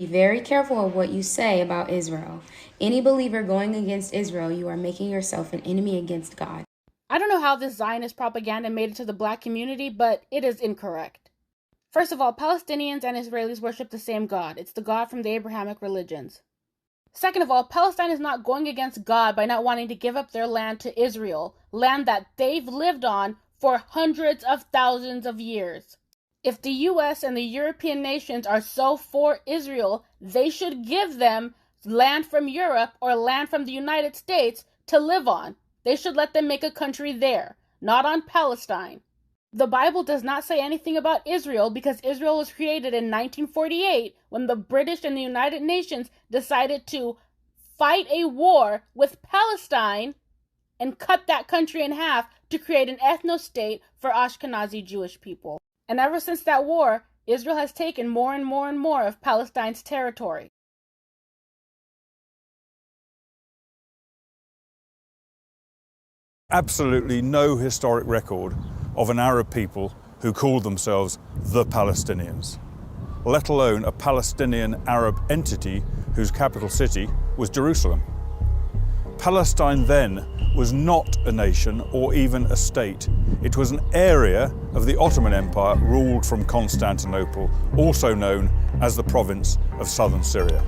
Be very careful of what you say about Israel. Any believer going against Israel, you are making yourself an enemy against God. I don't know how this Zionist propaganda made it to the black community, but it is incorrect. First of all, Palestinians and Israelis worship the same God. It's the God from the Abrahamic religions. Second of all, Palestine is not going against God by not wanting to give up their land to Israel, land that they've lived on for hundreds of thousands of years. If the US and the European nations are so for Israel, they should give them land from Europe or land from the United States to live on. They should let them make a country there, not on Palestine. The Bible does not say anything about Israel because Israel was created in 1948 when the British and the United Nations decided to fight a war with Palestine and cut that country in half to create an ethno-state for Ashkenazi Jewish people. And ever since that war, Israel has taken more and more and more of Palestine's territory. Absolutely no historic record of an Arab people who called themselves the Palestinians, let alone a Palestinian Arab entity whose capital city was Jerusalem. Palestine then was not a nation or even a state. It was an area of the Ottoman Empire ruled from Constantinople, also known as the province of southern Syria.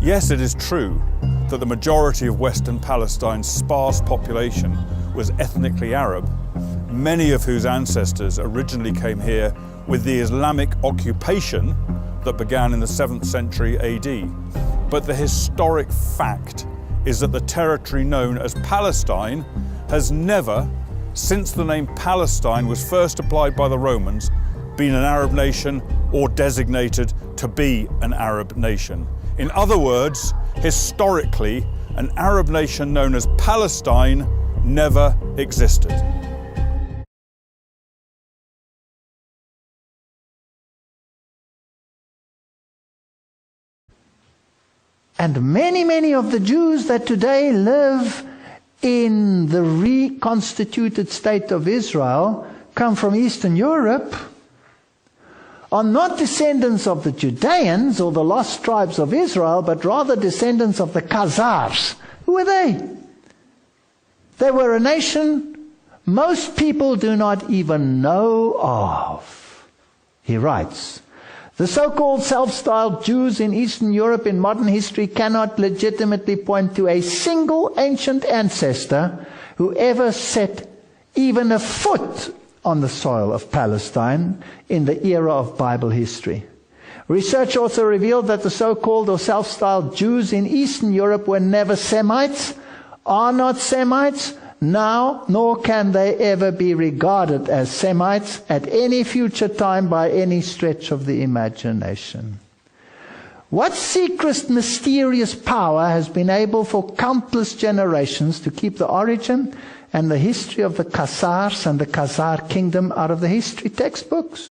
Yes, it is true that the majority of Western Palestine's sparse population was ethnically Arab, many of whose ancestors originally came here with the Islamic occupation that began in the 7th century AD. But the historic fact is that the territory known as Palestine has never, since the name Palestine was first applied by the Romans, been an Arab nation or designated to be an Arab nation. In other words, historically, an Arab nation known as Palestine never existed. And many of the Jews that today live in the reconstituted state of Israel come from Eastern Europe, are not descendants of the Judeans or the lost tribes of Israel, but rather descendants of the Khazars. Who were they? They were a nation most people do not even know of. He writes, the so-called self-styled Jews in Eastern Europe in modern history cannot legitimately point to a single ancient ancestor who ever set even a foot on the soil of Palestine in the era of Bible history. Research also revealed that the so-called or self-styled Jews in Eastern Europe were never Semites, are not Semites, now, nor can they ever be regarded as Semites at any future time by any stretch of the imagination. What secret, mysterious power has been able for countless generations to keep the origin and the history of the Khazars and the Khazar kingdom out of the history textbooks?